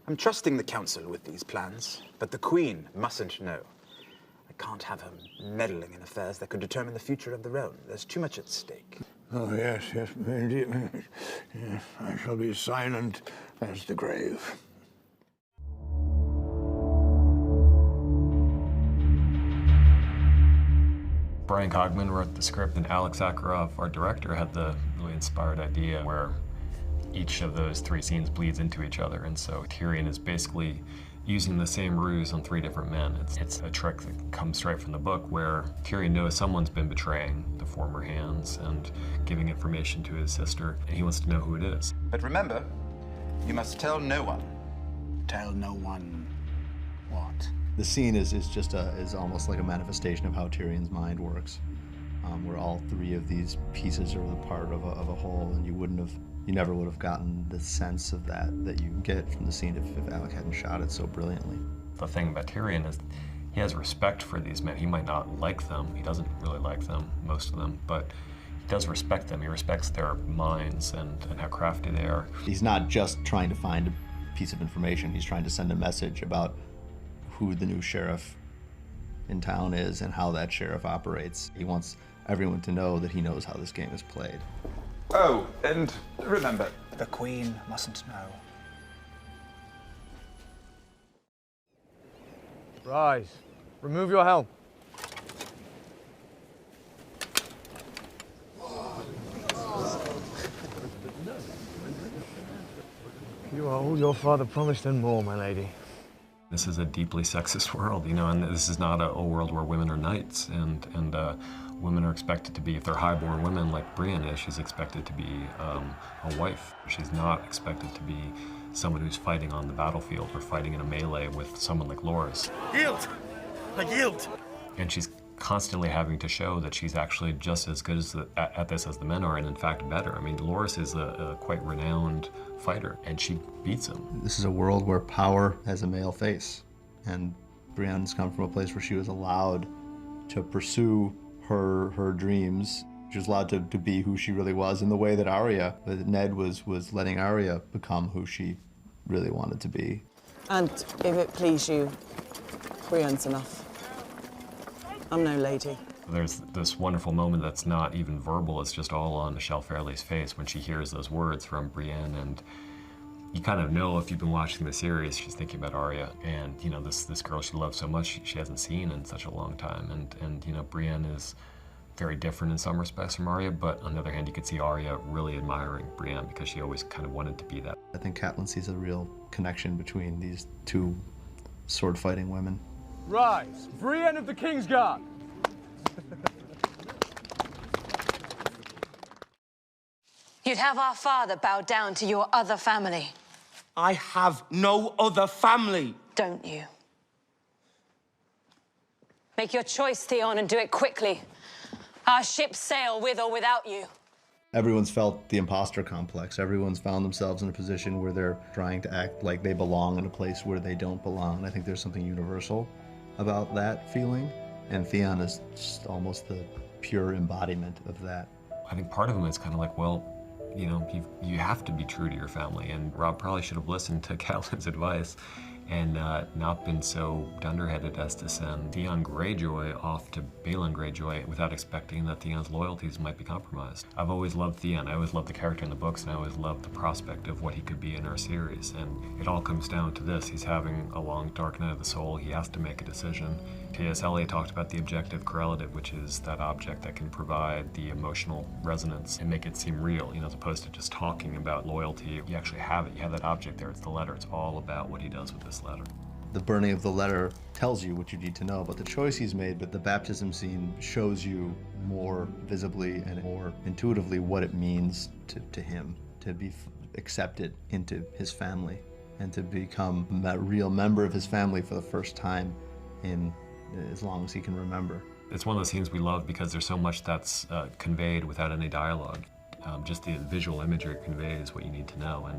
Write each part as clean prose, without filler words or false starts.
I'm trusting the council with these plans, but the Queen mustn't know. I can't have her meddling in affairs that could determine the future of the realm. There's too much at stake. Oh, yes, indeed. Yes, I shall be silent as the grave. Brian Cogman wrote the script, and Alex Zakharov, our director, had the really inspired idea where each of those three scenes bleeds into each other. And so Tyrion is basically using the same ruse on three different men. It's a trick that comes straight from the book where Tyrion knows someone's been betraying the former hands and giving information to his sister, and he wants to know who it is. But remember, you must tell no one. Tell no one what? The scene is almost like a manifestation of how Tyrion's mind works, where all three of these pieces are the part of a whole, and you never would have gotten the sense of that you get from the scene if Alec hadn't shot it so brilliantly. The thing about Tyrion is he has respect for these men. He might not like them. He doesn't really like them, most of them, but he does respect them. He respects their minds and how crafty they are. He's not just trying to find a piece of information. He's trying to send a message about who the new sheriff in town is and how that sheriff operates. He wants everyone to know that he knows how this game is played. Oh, and remember, the Queen mustn't know. Rise. Remove your helm. You are all your father promised and more, my lady. This is a deeply sexist world, you know, and this is not a world where women are knights, and women are expected to be, if they're highborn women like Brienne is, she's expected to be a wife. She's not expected to be someone who's fighting on the battlefield or fighting in a melee with someone like Loras. Yield! I yield! And she's constantly having to show that she's actually just as good at this as the men are, and in fact better. I mean, Loras is a quite renowned fighter, and she beats him. This is a world where power has a male face, and Brienne's come from a place where she was allowed to pursue her dreams. She was allowed to be who she really was in the way that Ned was letting Arya become who she really wanted to be. And if it please you, Brienne's enough. I'm no lady. There's this wonderful moment that's not even verbal, it's just all on Michelle Fairley's face when she hears those words from Brienne, and you kind of know if you've been watching the series, she's thinking about Arya, and you know, this girl she loves so much she hasn't seen in such a long time, and you know, Brienne is very different in some respects from Arya, but on the other hand, you could see Arya really admiring Brienne because she always kind of wanted to be that. I think Catelyn sees a real connection between these two sword-fighting women. Rise, Brienne of the Kingsguard! You'd have our father bow down to your other family. I have no other family. Don't you? Make your choice, Theon, and do it quickly. Our ships sail with or without you. Everyone's felt the imposter complex. Everyone's found themselves in a position where they're trying to act like they belong in a place where they don't belong. I think there's something universal about that feeling, and Theon is just almost the pure embodiment of that. I think part of him is kind of like, well, you know, you have to be true to your family, and Rob probably should have listened to Catelyn's advice and not been so dunderheaded as to send Theon Greyjoy off to Balon Greyjoy without expecting that Theon's loyalties might be compromised. I've always loved Theon. I always loved the character in the books, and I always loved the prospect of what he could be in our series. And it all comes down to this. He's having a long, dark night of the soul. He has to make a decision. T.S. Eliot talked about the objective correlative, which is that object that can provide the emotional resonance and make it seem real, you know, as opposed to just talking about loyalty. You actually have it. You have that object there. It's the letter. It's all about what he does with this letter. The burning of the letter tells you what you need to know about the choice he's made, but the baptism scene shows you more visibly and more intuitively what it means to him to be accepted into his family and to become a real member of his family for the first time in as long as he can remember. It's one of those scenes we love because there's so much that's conveyed without any dialogue. Just the visual imagery conveys what you need to know,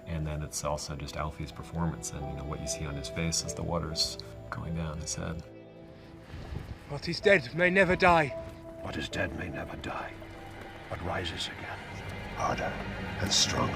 and then it's also just Alfie's performance and, you know, what you see on his face as the water's going down his head. What is dead may never die. What is dead may never die, but rises again, harder and stronger.